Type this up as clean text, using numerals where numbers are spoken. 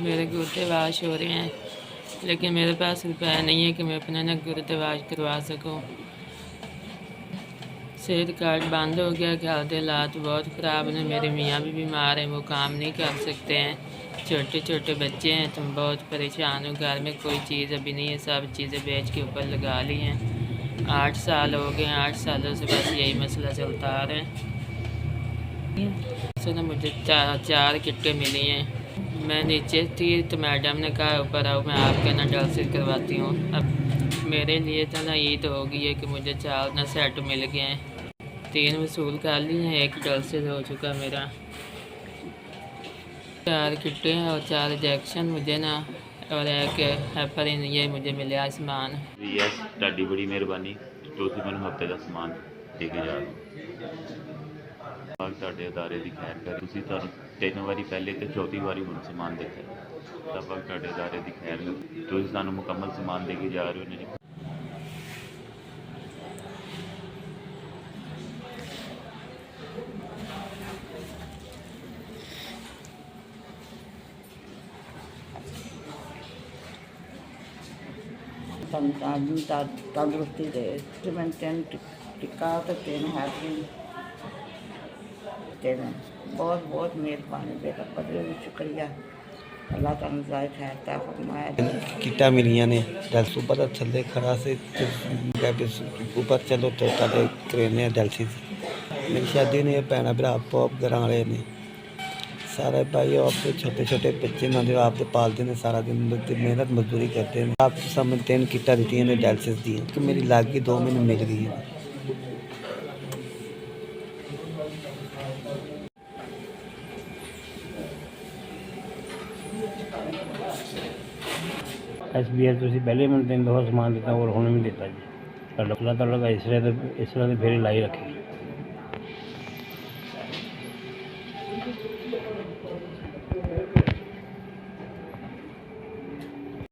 मेरे गुर्दे वाश हो रहे हैं, लेकिन मेरे पास रुपया नहीं है कि मैं अपने ना गुर्दे वाश करवा सकूं। सेहत कार्ड बंद हो गया, घर के हालात बहुत ख़राब हैं। मेरे मियाँ भी बीमार हैं, वो काम नहीं कर सकते हैं। छोटे छोटे बच्चे हैं, तुम बहुत परेशान हो। घर में कोई चीज़ अभी नहीं है, सब चीज़ें बेच के ऊपर लगा ली हैं। 8 साल हो गए, 8 सालों से बस यही मसला चलता आ रहा है। ना मुझे चार किटें मिली हैं। मैं नीचे थी तो मैडम ने कहा ऊपर आओ, मैं आपके ना डायलिसिस करवाती हूँ। अब मेरे लिए तो ना ईद हो गई है कि मुझे 4 ना सेट मिल गए हैं। 3 वसूल कर ली हैं, 1 डायलिसिस हो चुका मेरा। 4 किटें और 4 इंजेक्शन मुझे ना, और 1 हेपरिन, ये मुझे मिला सामान। यस ਤੁਹਾਡੀ बड़ी मेहरबानी, ਤੁਸੀਂ ਮੈਨੂੰ ਹਫਤੇ ਦਾ ਸਮਾਨ ਦੇ ਕੇ ਜਾ ਰਹੇ ਹੋ। ਤੁਹਾਡੇ ਅਦਾਰੇ ਦੀ ਖੈਰ ਕਰੇ। ਤੁਸੀਂ ਤੁਹਾਨੂੰ 3 ਵਾਰੀ ਪਹਿਲੇ ਤੇ ਚੌਥੀ ਵਾਰੀ ਹੁਣ ਸਮਾਨ ਦਿੱਤਾ, ਤਾਂ ਤੁਹਾਡੇ ਅਦਾਰੇ ਦੀ ਖੈਰ ਕਰੇ। ਤੁਸੀਂ ਸਾਨੂੰ ਮੁਕੰਮਲ ਸਮਾਨ ਦੇ ਕੇ ਜਾ ਰਹੇ ਹੋ ਜੀ। तंदुरुस्ती दे। मैं 3 टिक्का तो 3 हैपरिन, 3 बहुत बहुत मेहरबानी बेटा, बड़े शुक्रिया। अल्लाह तुहानू जाए खैर ता फरमाए। किटा मिलियां ने डायलिसिस सुबह का थले खड़ा से ऊपर चलो तो करेने डायलिसिस। मेरी शादी ने भैन भरा पॉप घर वाले ने सारे भाई आप छोटे छोटे बच्चे ना जो आप पालते हैं, सारा दिन मेहनत मजदूरी करते हैं। आप सामने 3 किटा दी ने डायलिसिस दी कि मेरी लाग गई 2 महीने मिल गई है। SBS ਤੁਸੀਂ ਪਹਿਲੇ ਮੈਨੂੰ 3 ਦਫਾ ਸਮਾਨ ਦਿੱਤਾ और ਹੁਣ ਵੀ ਦਿੱਤਾ ਜੀ। ਤੁਹਾਡਾ ਅੱਲਾਹ ਤਾਲਾ ਇਸ ਤਰ੍ਹਾਂ ਦੇ ਫੇਰੇ ਲਾਈ ਰੱਖੇ।